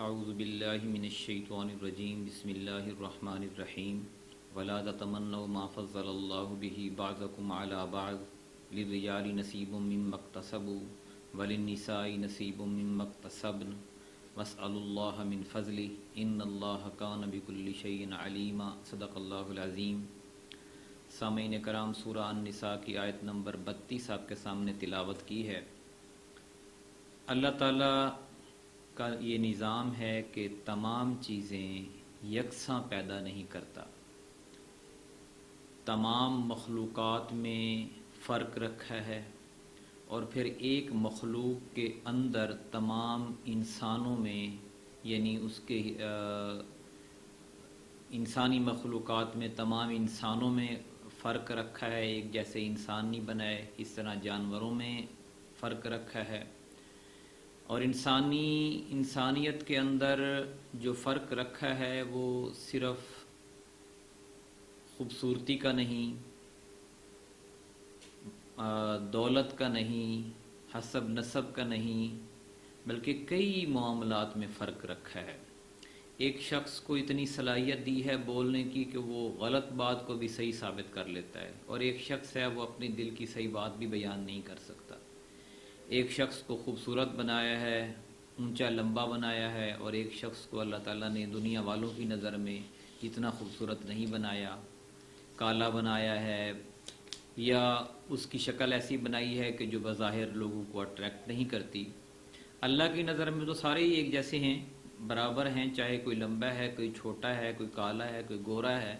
اعوذ باللہ من الشیطان الرجیم بسم اللہ الرحمن الرحیم ولا تتمنوا ما فضل اللہ به بعضکم علی بعض للرجال نصیب مما اکتسبوا وللنساء نصیب مما اکتسبن واسألوا اللہ من فضلہ ان اللہ کان بکل شیء علیما صدق اللہ العظیم۔ سامعین کرام، سورہ النساء کی آیت نمبر 32 آپ کے سامنے تلاوت کی ہے۔ اللہ تعالیٰ کا یہ نظام ہے کہ تمام چیزیں یکساں پیدا نہیں کرتا، تمام مخلوقات میں فرق رکھا ہے، اور پھر ایک مخلوق کے اندر تمام انسانوں میں، یعنی اس کے انسانی مخلوقات میں تمام انسانوں میں فرق رکھا ہے، ایک جیسے انسان نہیں بنائے، اس طرح جانوروں میں فرق رکھا ہے۔ اور انسانیت کے اندر جو فرق رکھا ہے وہ صرف خوبصورتی کا نہیں، دولت کا نہیں، حسب نسب کا نہیں، بلکہ کئی معاملات میں فرق رکھا ہے۔ ایک شخص کو اتنی صلاحیت دی ہے بولنے کی کہ وہ غلط بات کو بھی صحیح ثابت کر لیتا ہے، اور ایک شخص ہے وہ اپنے دل کی صحیح بات بھی بیان نہیں کر سکتا۔ ایک شخص کو خوبصورت بنایا ہے، اونچا لمبا بنایا ہے، اور ایک شخص کو اللہ تعالیٰ نے دنیا والوں کی نظر میں اتنا خوبصورت نہیں بنایا، کالا بنایا ہے، یا اس کی شکل ایسی بنائی ہے کہ جو بظاہر لوگوں کو اٹریکٹ نہیں کرتی۔ اللہ کی نظر میں تو سارے ہی ایک جیسے ہیں، برابر ہیں، چاہے کوئی لمبا ہے، کوئی چھوٹا ہے، کوئی کالا ہے، کوئی گورا ہے،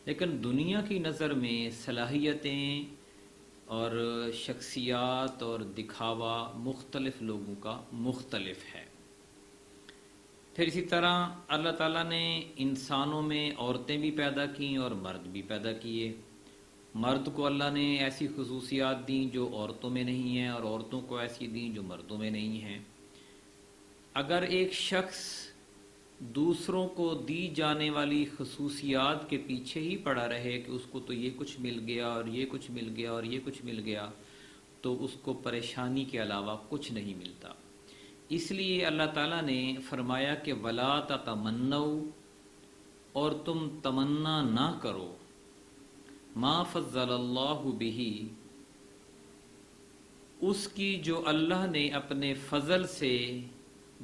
لیکن دنیا کی نظر میں صلاحیتیں اور شخصیات اور دکھاوا مختلف لوگوں کا مختلف ہے۔ پھر اسی طرح اللہ تعالیٰ نے انسانوں میں عورتیں بھی پیدا کیں اور مرد بھی پیدا کیے۔ مرد کو اللہ نے ایسی خصوصیات دیں جو عورتوں میں نہیں ہیں، اور عورتوں کو ایسی دیں جو مردوں میں نہیں ہیں۔ اگر ایک شخص دوسروں کو دی جانے والی خصوصیات کے پیچھے ہی پڑا رہے کہ اس کو تو یہ کچھ مل گیا اور یہ کچھ مل گیا اور یہ کچھ مل گیا، تو اس کو پریشانی کے علاوہ کچھ نہیں ملتا۔ اس لیے اللہ تعالیٰ نے فرمایا کہ وَلَا تَتَمَنَّوْا، اور تم تمنا نہ کرو، مَا فَضَّلَ اللَّهُ بِهِ، اس کی جو اللہ نے اپنے فضل سے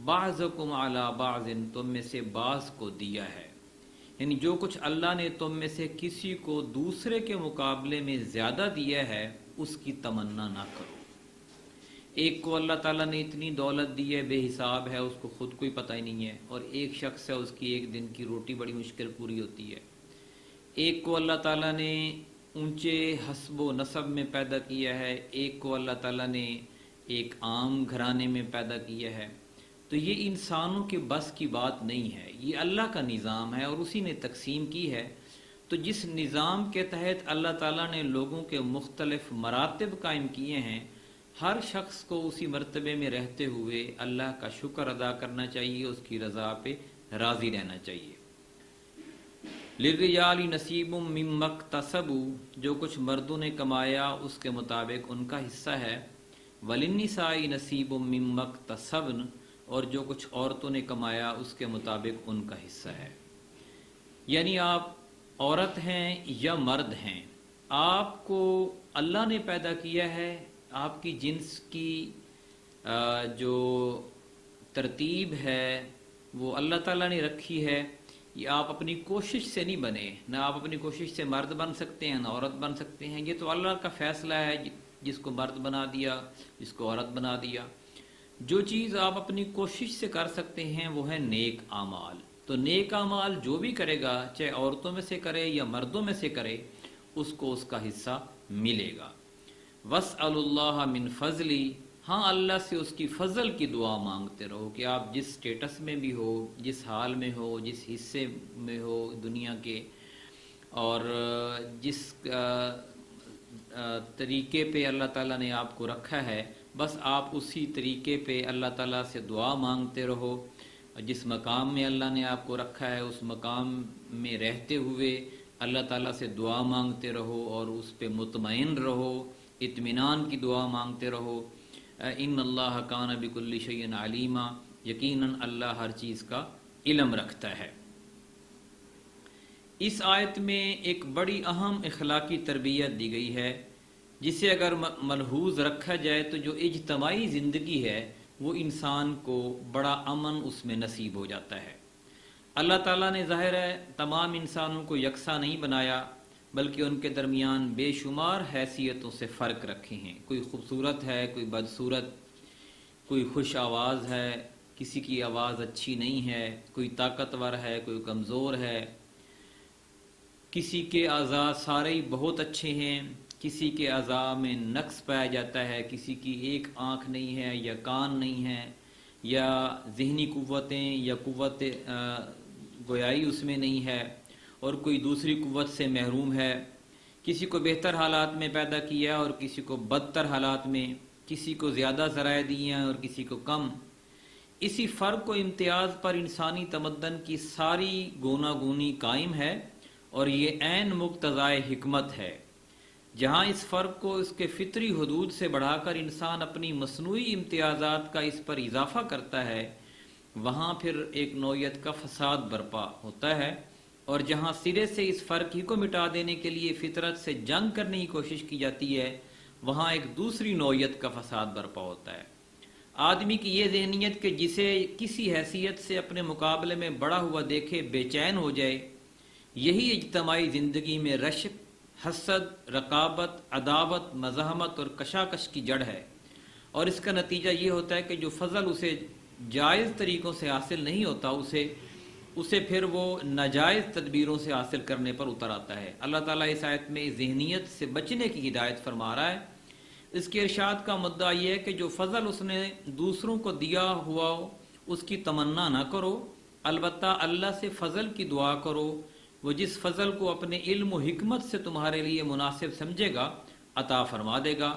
بعضکم علی بعض، تم میں سے بعض کو دیا ہے، یعنی جو کچھ اللہ نے تم میں سے کسی کو دوسرے کے مقابلے میں زیادہ دیا ہے اس کی تمنا نہ کرو۔ ایک کو اللہ تعالیٰ نے اتنی دولت دی ہے بے حساب ہے، اس کو خود کوئی پتہ ہی نہیں ہے، اور ایک شخص ہے اس کی ایک دن کی روٹی بڑی مشکل پوری ہوتی ہے۔ ایک کو اللہ تعالیٰ نے اونچے حسب و نسب میں پیدا کیا ہے، ایک کو اللہ تعالیٰ نے ایک عام گھرانے میں پیدا کیا ہے۔ تو یہ انسانوں کے بس کی بات نہیں ہے، یہ اللہ کا نظام ہے اور اسی نے تقسیم کی ہے۔ تو جس نظام کے تحت اللہ تعالیٰ نے لوگوں کے مختلف مراتب قائم کیے ہیں، ہر شخص کو اسی مرتبے میں رہتے ہوئے اللہ کا شکر ادا کرنا چاہیے، اس کی رضا پہ راضی رہنا چاہیے۔ للرجال نصیب مما اکتسبوا، جو کچھ مردوں نے کمایا اس کے مطابق ان کا حصہ ہے۔ وللنساء نصیب مما اکتسبن، اور جو کچھ عورتوں نے کمایا اس کے مطابق ان کا حصہ ہے۔ یعنی آپ عورت ہیں یا مرد ہیں، آپ کو اللہ نے پیدا کیا ہے، آپ کی جنس کی جو ترتیب ہے وہ اللہ تعالیٰ نے رکھی ہے۔ یہ آپ اپنی کوشش سے نہیں بنے، نہ آپ اپنی کوشش سے مرد بن سکتے ہیں نہ عورت بن سکتے ہیں، یہ تو اللہ کا فیصلہ ہے، جس کو مرد بنا دیا، جس کو عورت بنا دیا۔ جو چیز آپ اپنی کوشش سے کر سکتے ہیں وہ ہے نیک اعمال۔ تو نیک اعمال جو بھی کرے گا، چاہے عورتوں میں سے کرے یا مردوں میں سے کرے، اس کو اس کا حصہ ملے گا۔ وَاسْأَلُوا اللَّهَ مِنْ فَضْلِهِ، ہاں اللہ سے اس کی فضل کی دعا مانگتے رہو کہ آپ جس سٹیٹس میں بھی ہو، جس حال میں ہو، جس حصے میں ہو دنیا کے، اور جس طریقے پہ اللہ تعالیٰ نے آپ کو رکھا ہے، بس آپ اسی طریقے پہ اللہ تعالیٰ سے دعا مانگتے رہو۔ جس مقام میں اللہ نے آپ کو رکھا ہے اس مقام میں رہتے ہوئے اللہ تعالیٰ سے دعا مانگتے رہو، اور اس پہ مطمئن رہو، اطمینان کی دعا مانگتے رہو۔ ان اللہ کان بکل شیء علیما، یقیناً اللہ ہر چیز کا علم رکھتا ہے۔ اس آیت میں ایک بڑی اہم اخلاقی تربیت دی گئی ہے، جسے اگر ملحوظ رکھا جائے تو جو اجتماعی زندگی ہے وہ انسان کو بڑا امن اس میں نصیب ہو جاتا ہے۔ اللہ تعالیٰ نے ظاہر ہے تمام انسانوں کو یکساں نہیں بنایا، بلکہ ان کے درمیان بے شمار حیثیتوں سے فرق رکھے ہیں۔ کوئی خوبصورت ہے، کوئی بدصورت، کوئی خوش آواز ہے، کسی کی آواز اچھی نہیں ہے، کوئی طاقتور ہے، کوئی کمزور ہے، کسی کے اعضاء سارے ہی بہت اچھے ہیں، کسی کے اعضاء میں نقص پایا جاتا ہے، کسی کی ایک آنکھ نہیں ہے یا کان نہیں ہے، یا ذہنی قوتیں یا قوت گویائی اس میں نہیں ہے، اور کوئی دوسری قوت سے محروم ہے۔ کسی کو بہتر حالات میں پیدا کیا اور کسی کو بدتر حالات میں، کسی کو زیادہ ذرائع دیے ہیں اور کسی کو کم۔ اسی فرق و امتیاز پر انسانی تمدن کی ساری گوناگونی قائم ہے، اور یہ عین مقتضائے حکمت ہے۔ جہاں اس فرق کو اس کے فطری حدود سے بڑھا کر انسان اپنی مصنوعی امتیازات کا اس پر اضافہ کرتا ہے، وہاں پھر ایک نوعیت کا فساد برپا ہوتا ہے، اور جہاں سرے سے اس فرق ہی کو مٹا دینے کے لیے فطرت سے جنگ کرنے کی کوشش کی جاتی ہے، وہاں ایک دوسری نوعیت کا فساد برپا ہوتا ہے۔ آدمی کی یہ ذہنیت کہ جسے کسی حیثیت سے اپنے مقابلے میں بڑا ہوا دیکھے بے چین ہو جائے، یہی اجتماعی زندگی میں رشک، حسد، رقابت، عداوت، مزاحمت اور کشاکش کی جڑ ہے، اور اس کا نتیجہ یہ ہوتا ہے کہ جو فضل اسے جائز طریقوں سے حاصل نہیں ہوتا، اسے پھر وہ ناجائز تدبیروں سے حاصل کرنے پر اتر آتا ہے۔ اللہ تعالیٰ اس آیت میں ذہنیت سے بچنے کی ہدایت فرما رہا ہے۔ اس کے ارشاد کا مدعا یہ ہے کہ جو فضل اس نے دوسروں کو دیا ہوا ہو اس کی تمنا نہ کرو، البتہ اللہ سے فضل کی دعا کرو، وہ جس فضل کو اپنے علم و حکمت سے تمہارے لیے مناسب سمجھے گا عطا فرما دے گا۔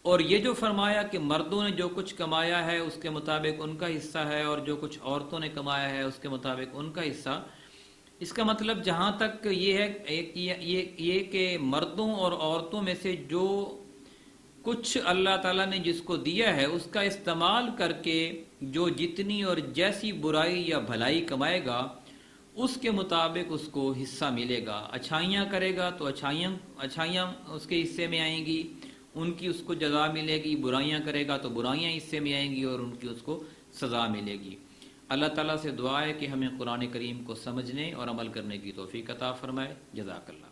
اور یہ جو فرمایا کہ مردوں نے جو کچھ کمایا ہے اس کے مطابق ان کا حصہ ہے، اور جو کچھ عورتوں نے کمایا ہے اس کے مطابق ان کا حصہ، اس کا مطلب جہاں تک یہ ہے یہ کہ مردوں اور عورتوں میں سے جو کچھ اللہ تعالیٰ نے جس کو دیا ہے اس کا استعمال کر کے جو جتنی اور جیسی برائی یا بھلائی کمائے گا اس کے مطابق اس کو حصہ ملے گا۔ اچھائیاں کرے گا تو اچھائیاں اس کے حصے میں آئیں گی، ان کی اس کو جزا ملے گی، برائیاں کرے گا تو برائیاں حصے میں آئیں گی اور ان کی اس کو سزا ملے گی۔ اللہ تعالیٰ سے دعا ہے کہ ہمیں قرآن کریم کو سمجھنے اور عمل کرنے کی توفیق عطا فرمائے۔ جزاک اللہ۔